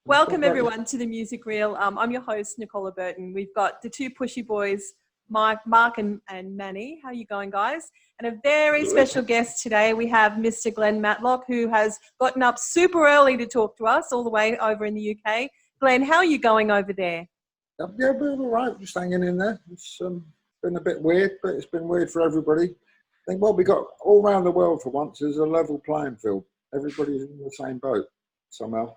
Welcome everyone to the Music Reel. I'm your host, Nicola Burton. We've got the two pushy boys, Mark and Manny. How are you going, guys? And a very special guest today. We have Mr. Glen Matlock, who has gotten up super early to talk to us all the way over in the UK. Glen, how are you going over there? Yeah, we're all right. Just hanging in there. It's been a bit weird, but it's been weird for everybody. I think what we got all around the world for once is a level playing field. Everybody's in the same boat somehow,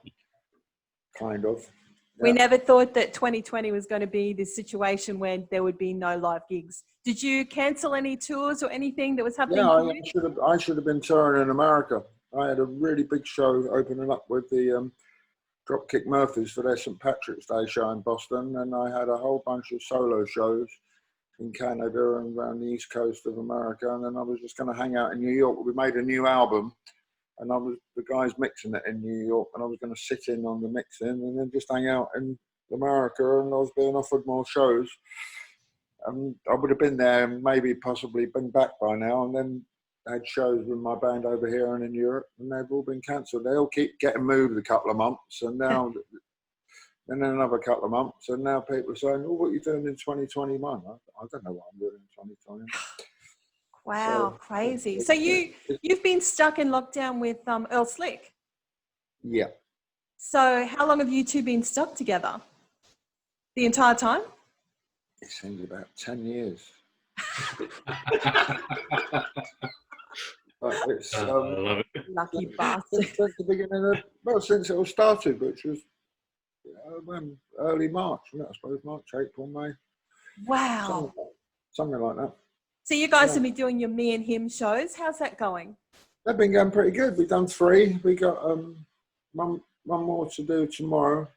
kind of. Yeah. We never thought that 2020 was going to be this situation when there would be no live gigs. Did you cancel any tours or anything that was happening? Yeah, I should have been touring in America. I had a really big show opening up with the Dropkick Murphys for their St. Patrick's Day show in Boston, and I had a whole bunch of solo shows in Canada and around the east coast of America, and then I was just going to hang out in New York. We made a new album, and I was the guys mixing it in New York, and I was going to sit in on the mixing and then just hang out in America, and I was being offered more shows. And I would have been there and maybe possibly been back by now, and then had shows with my band over here and in Europe, and they've all been cancelled. They all keep getting moved a couple of months, and now and then another couple of months, and now people are saying, "Oh, what are you doing in 2021?" I don't know what I'm doing in 2020. Wow, so, crazy. So you've been stuck in lockdown with Earl Slick? Yeah. So how long have you two been stuck together? The entire time? It seems about 10 years. It's, I love it. Lucky bastard. Since the beginning of, since it all started, which was early March, I suppose, March, April, May. Wow. Something like that. So you guys have been doing your Me and Him shows. How's that going? They've been going pretty good. We've done 3. We got one more to do tomorrow.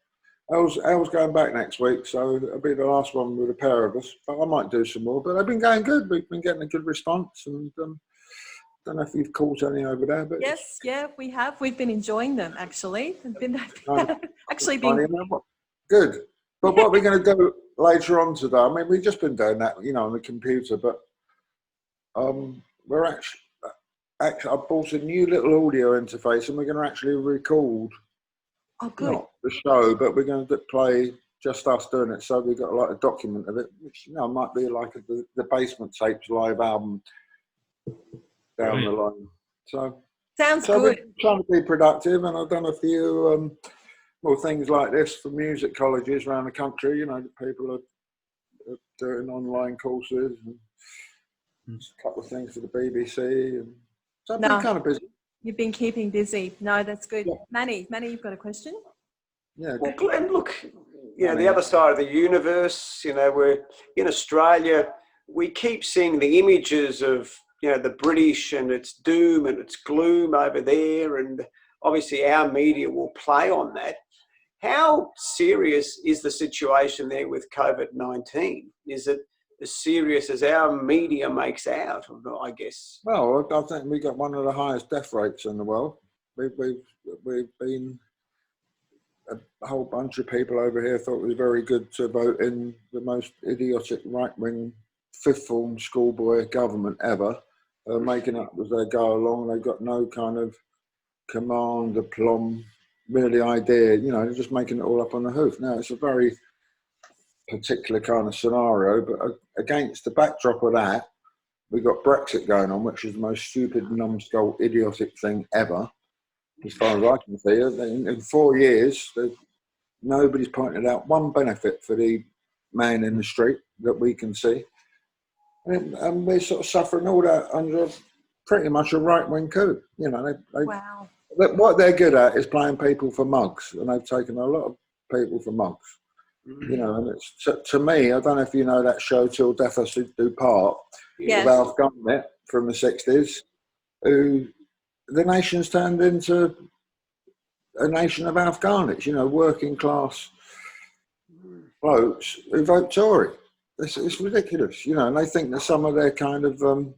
Elle's going back next week, so it'll be the last one with a pair of us. But I might do some more. But they've been going good. We've been getting a good response, and don't know if you've caught any over there. But yes, yeah, we have. We've been enjoying them actually. Actually, good. But what we're going to do later on today, I mean, we've just been doing that, on the computer, but we're actually I bought a new little audio interface, and we're going to actually record. Oh, good. Not the show, but we're going to play just us doing it. So we've got like a document of it, which might be like the Basement Tapes live album down the line. So sounds good. We're trying to be productive, and I've done a few more things like this for music colleges around the country. People are doing online courses and a couple of things for the BBC, and so I've been kind of busy. You've been keeping busy. No, that's good. Yeah. Manny, you've got a question? Yeah. Well, Glen, look, the other side of the universe, we're in Australia. We keep seeing the images of, the British and its doom and its gloom over there. And obviously our media will play on that. How serious is the situation there with COVID-19? Is it as serious as our media makes out, I guess? Well, I think we got one of the highest death rates in the world. We've been a whole bunch of people over here thought it was very good to vote in the most idiotic right-wing fifth form schoolboy government ever, making up as they go along. They've got no kind of command, aplomb, really idea. They're just making it all up on the hoof. Now it's a very particular kind of scenario, but against the backdrop of that, we've got Brexit going on, which is the most stupid, numbskull, idiotic thing ever, as far as I can see. In 4 years, nobody's pointed out one benefit for the man in the street that we can see. And we're sort of suffering all that under pretty much a right-wing coup. Wow. What they're good at is playing people for mugs, and they've taken a lot of people for mugs. And it's to me, I don't know if you know that show Till Death Us Do Part, yes, with Alf Garnett from the 60s, who the nation's turned into a nation of Alf Garnets, working class blokes who vote Tory. It's ridiculous, and they think that some of their kind of Lord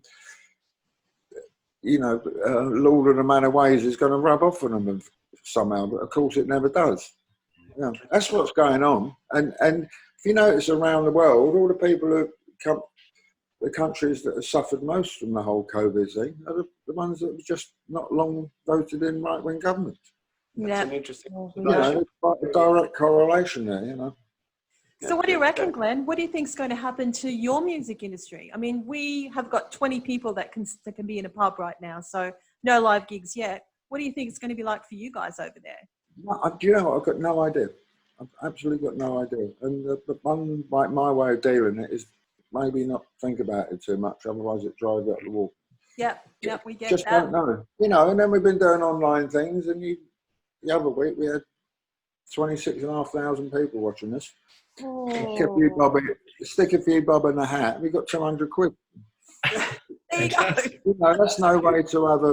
of the Manor ways is going to rub off on them somehow, but of course it never does. That's what's going on. And if you notice around the world, all the people who come, the countries that have suffered most from the whole COVID thing are the ones that have just not long voted in right-wing governments. Yeah. an interesting You know, it's like a direct correlation there, you know. So what do you reckon, Glenn? What do you think is going to happen to your music industry? I mean, we have got 20 people that can be in a pub right now, so no live gigs yet. What do you think it's going to be like for you guys over there? Do you know what? I've got no idea. I've absolutely got no idea. And the one, my way of dealing it is maybe not think about it too much, otherwise it drives you up the wall. Yep, we get Just that. don't know. You know, and then we've been doing online things, and the other week we had 26,500 people watching this. Oh. Stick a few bob in a hat, we got 200 quid. There you go. You know, that's no way to have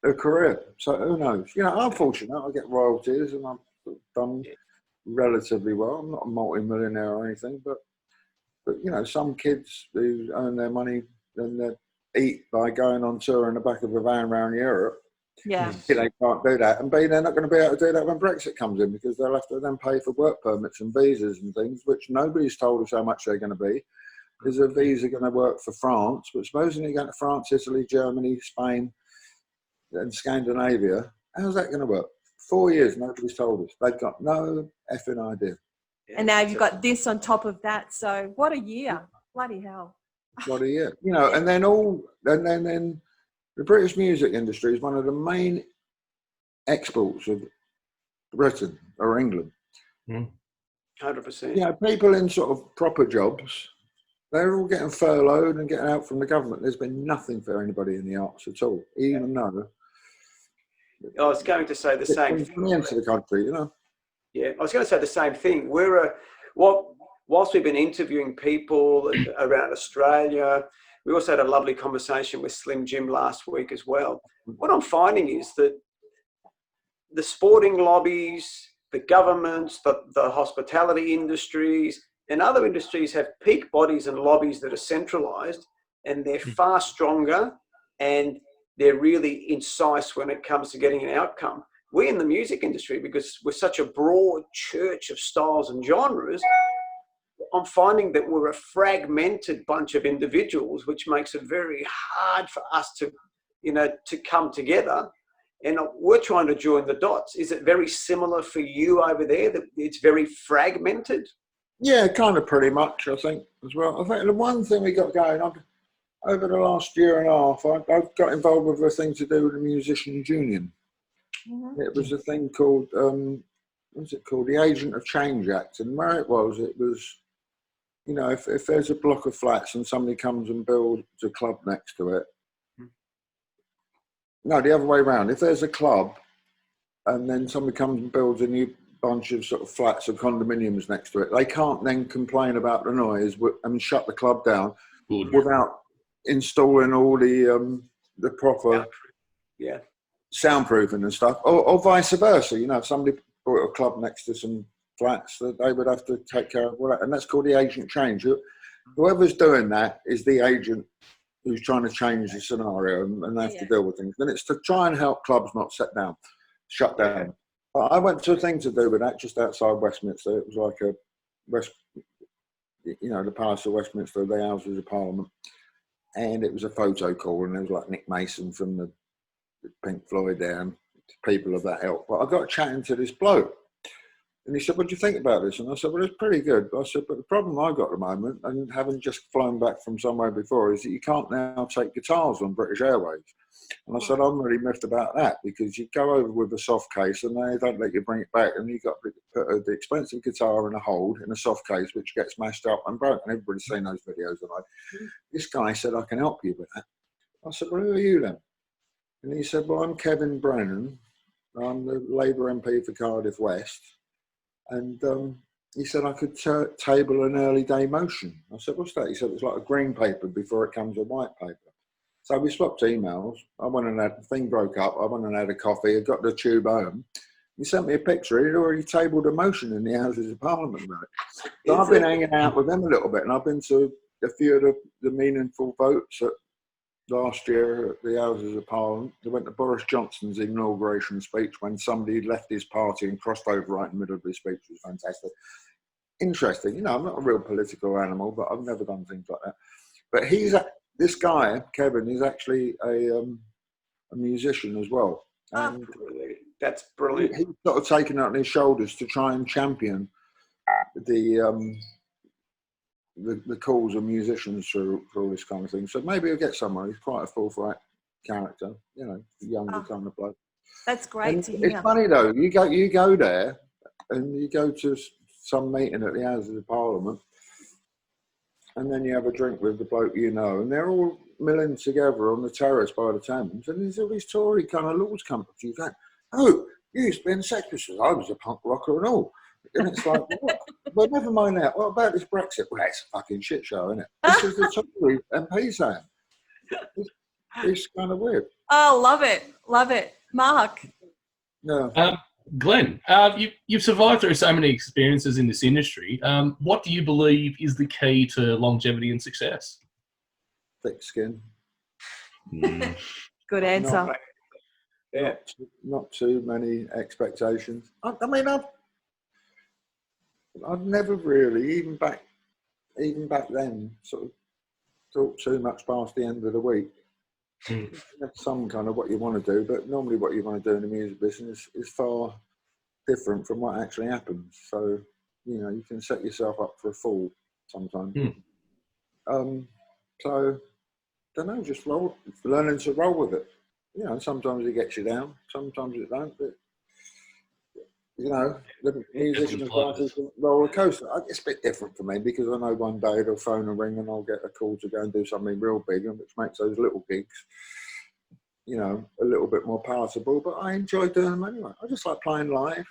a career. So who knows? You know, I'm fortunate. I get royalties, and I've done relatively well. I'm not a multi-millionaire or anything, but you know, some kids who earn their money and they eat by going on tour in the back of a van around Europe. Yeah. They can't do that, and B, they're not going to be able to do that when Brexit comes in, because they'll have to then pay for work permits and visas and things, which nobody's told us how much they're going to be. Is a visa going to work for France? But supposing you're going to France, Italy, Germany, Spain, and Scandinavia, how's that going to work? 4 years, nobody's told us. They've got no effing idea. And now you've got this on top of that. So what a year! Bloody hell! What a year! You know, and then the British music industry is one of the main exports of Britain or England. 100%. You know, people in sort of proper jobs, they're all getting furloughed and getting out from the government. There's been nothing for anybody in the arts at all, even though. I was going to say the same thing. Into the country, you know. Yeah, I was going to say the same thing. Whilst we've been interviewing people around Australia, we also had a lovely conversation with Slim Jim last week as well. What I'm finding is that the sporting lobbies, the governments, the hospitality industries, and other industries have peak bodies and lobbies that are centralised, and they're far stronger, and they're really incisive when it comes to getting an outcome. We in the music industry, because we're such a broad church of styles and genres, I'm finding that we're a fragmented bunch of individuals, which makes it very hard for us to, you know, to come together. And we're trying to join the dots. Is it very similar for you over there, that it's very fragmented? Yeah, kind of pretty much, I think, as well. I think the one thing we got going on over the last year and a half, I got involved with a thing to do with the Musicians' Union. Mm-hmm. It was a thing called, what's it called? The Agent of Change Act. And where it was, you know, if there's a block of flats and somebody comes and builds a club next to it, no, the other way around. If there's a club and then somebody comes and builds a new bunch of sort of flats or condominiums next to it, they can't then complain about the noise and shut the club down without installing all the proper soundproofing and stuff, or vice versa. You know, if somebody bought a club next to some flats, that they would have to take care of all that, and that's called the agent change. Whoever's doing that is the agent who's trying to change the scenario, and they have to deal with things. And it's to try and help clubs not shut down. But I went to a thing to do with that just outside Westminster. It was like the Palace of Westminster, the Houses of Parliament, and it was a photo call, and there was like Nick Mason from the Pink Floyd there, and people of that ilk. But I got chatting to this bloke, and he said, "What do you think about this?" And I said, "Well, it's pretty good." I said, "But the problem I've got at the moment, and having just flown back from somewhere before, is that you can't now take guitars on British Airways." And I said, "I'm really miffed about that, because you go over with a soft case and they don't let you bring it back, and you've got to put the expensive guitar in a hold in a soft case, which gets mashed up and broken." Everybody's seen those videos. This guy said, "I can help you with that." I said, "Well, who are you then?" And he said, "Well, I'm Kevin Brennan. I'm the Labour MP for Cardiff West." And he said I could table an early day motion. I said, "What's that?" He said, "It's like a green paper before it comes a white paper." So we swapped emails. I went and the thing broke up. I went and had a coffee. I got the tube home. He sent me a picture. He'd already tabled a motion in the Houses of Parliament. So I've been hanging out with him a little bit, and I've been to a few of the meaningful votes last year at the Houses of Parliament. I went to Boris Johnson's inauguration speech when somebody had left his party and crossed over right in the middle of his speech. It was fantastic. Interesting. You know, I'm not a real political animal, but I've never done things like that. But this guy, Kevin, is actually a musician as well. And That's brilliant. he's sort of taken it on his shoulders to try and champion the calls of musicians for all this kind of thing. So maybe he'll get somewhere. He's quite a forthright character, you know, younger kind of bloke. That's great And to hear. it's funny though, you go there and you go to some meeting at the Houses of Parliament, and then you have a drink with the bloke you know, and they're all milling together on the terrace by the Thames, and there's all these Tory kind of lords come up to you going, "Oh, you used to be in the Sex Pistols. I was a punk rocker and all." And it's like, what? Well, never mind that. What about this Brexit? Well, it's a fucking shit show, isn't it? This is the Tory MP saying. It's kind of weird. Oh, love it. Love it. Mark. Yeah. Glen, you've survived through so many experiences in this industry. What do you believe is the key to longevity and success? Thick skin. Good answer. Not too many expectations. I mean, I've never really, even back then, sort of thought too much past the end of the week. That's some kind of what you want to do, but normally what you want to do in the music business is far different from what actually happens. So, you know, you can set yourself up for a fall sometimes. So, don't know, just learning to roll with it. You know, sometimes it gets you down, sometimes it don't, but you know, the musician's life is a roller coaster. It's a bit different for me because I know one day they'll phone a ring and I'll get a call to go and do something real big, and which makes those little gigs, you know, a little bit more palatable. But I enjoy doing them anyway. I just like playing live.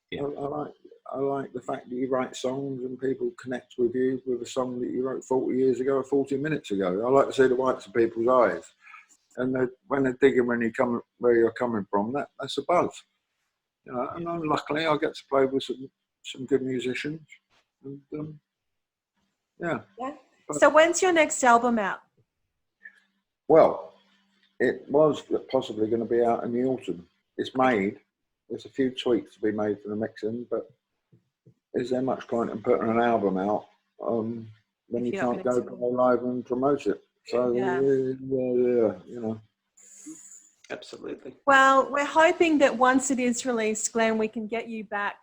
Yeah. I like the fact that you write songs and people connect with you with a song that you wrote 40 years ago or 40 minutes ago. I like to see the whites of people's eyes, and when they're digging where you're coming from, that's a buzz. You know, and luckily I get to play with some good musicians. And, yeah. So when's your next album out? Well, it was possibly going to be out in the autumn. It's made. There's a few tweaks to be made to the mixing, but is there much point in putting an album out when you can't go live and promote it? So, yeah, you know. Absolutely. Well, we're hoping that once it is released, Glen, we can get you back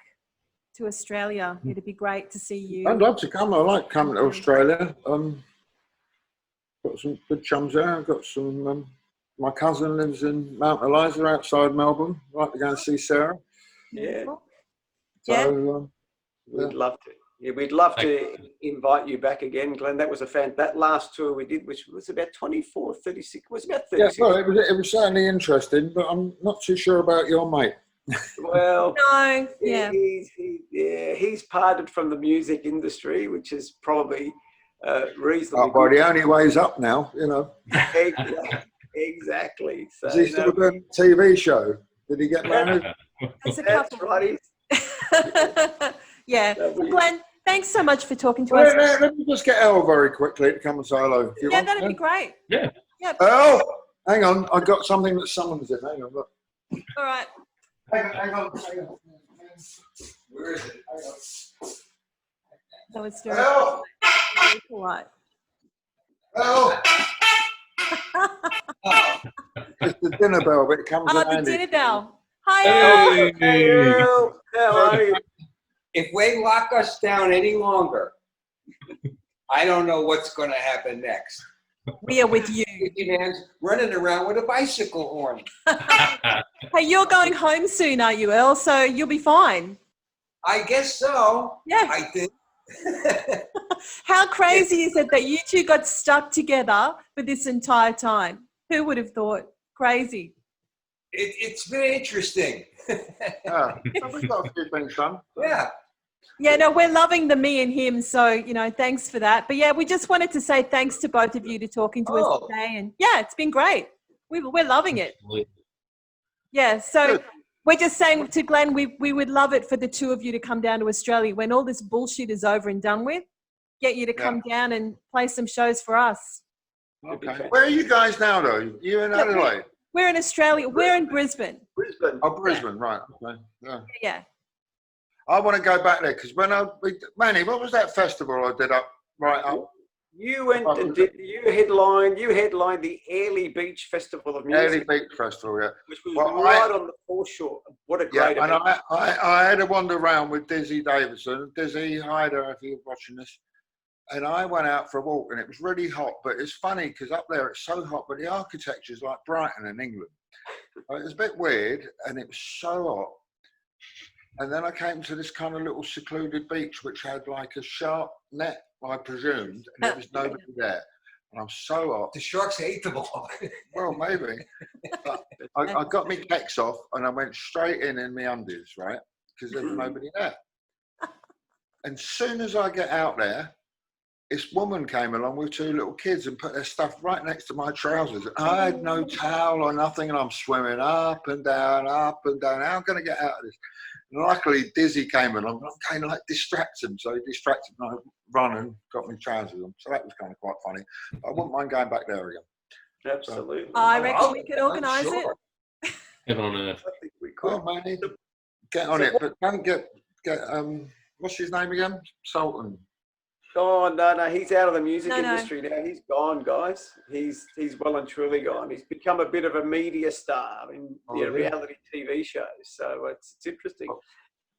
to Australia. It'd be great to see you. I'd love to come. I like coming to Australia. Got some good chums there. I've got some. My cousin lives in Mount Eliza outside Melbourne. I'd like to go and see Sarah. Yeah. So, we'd love to. Yeah, we'd love to invite you back again, Glen. That was that last tour we did, which was about 24, 36, was about 36. Yeah, well, it was certainly interesting, but I'm not too sure about your mate. Well, no, yeah. He's parted from the music industry, which is probably reasonably well, the only way's up now, you know. Exactly. So, is he still doing a TV show? Did he get married? That's right. Yeah. Glen, thanks so much for talking to us. Let me just get Earl very quickly to come and say hello. Yeah, that'd be great. Yeah. Earl, hang on. I've got something that someone's in. Hang on, look. All right. Hang on. Where is it? Hang on. That was very polite. Earl! It's the dinner bell, but it comes in handy. The dinner bell. Hi, Earl. Hey, Earl. How are you? If they lock us down any longer, I don't know what's going to happen next. We are with you. Man's running around with a bicycle horn. Hey, you're going home soon, aren't you, Earl? So you'll be fine. I guess so. Yeah. I think. How crazy is it that you two got stuck together for this entire time? Who would have thought? Crazy. It's been interesting. Yeah, we've got a few things done. Yeah. Yeah, no, we're loving the me and him. So, you know, thanks for that. But yeah, we just wanted to say thanks to both of you to talking to us today. And yeah, it's been great. We're loving it. Yeah, so we're just saying to Glen, we would love it for the two of you to come down to Australia when all this bullshit is over and done with. Get you to come down and play some shows for us. Okay. Where are you guys now, though? You in Adelaide? We're in Australia. We're in Brisbane. Brisbane. Oh, Brisbane, right. Okay. Yeah. I want to go back there because Manny, what was that festival I did up? You went and you headlined the Airlie Beach Festival of Music. Airlie Beach Festival, yeah. Which was right on the foreshore. What a great event. And I had a wander around with Dizzy Davidson. Dizzy, hi there if you're watching this. And I went out for a walk and it was really hot, but it's funny because up there it's so hot, but the architecture is like Brighton in England. It was a bit weird and it was so hot. And then I came to this kind of little secluded beach which had like a shark net, I presumed, and there was nobody there. And I'm so hot. The sharks ate the ball. Well, maybe. But I got my kecks off and I went straight in my undies, right? Because there was nobody there. And soon as I get out there, this woman came along with two little kids and put their stuff right next to my trousers. I had no towel or nothing, and I'm swimming up and down, up and down. How am I going to get out of this? And luckily, Dizzy came along. I'm kind of like distract him, so he distracted me. I run and got my trousers on. So that was kind of quite funny. I wouldn't mind going back there again. Absolutely. I reckon we could organise it. Heaven on earth. I think we could. Well, man, get on it, but don't get what's his name again? Sultan. Oh, no, he's out of the music industry now. He's gone, guys. He's well and truly gone. He's become a bit of a media star in reality TV shows. So it's interesting.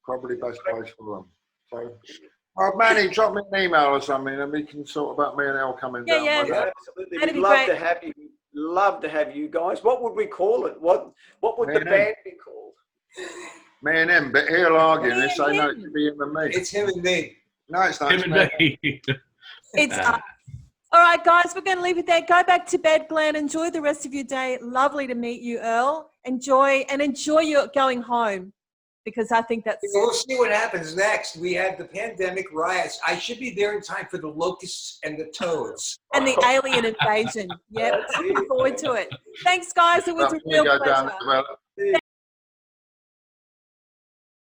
Probably best place for them. So, Manny, drop me an email or something and we can sort about me and Elle coming down. Yeah, absolutely. We'd love to have you. Love to have you guys. What would we call it? What would the band be called? Me and him, but he'll argue and he'll say no, it should be him and me. It's him and me. No, it's not. Him and me. It's us. All right, guys, we're going to leave it there. Go back to bed, Glen. Enjoy the rest of your day. Lovely to meet you, Earl. Enjoy your going home, because I think that's... We'll see what happens next. We have the pandemic riots. I should be there in time for the locusts and the toads. And the alien invasion. Yep, looking forward to it. Thanks, guys. It was a real pleasure.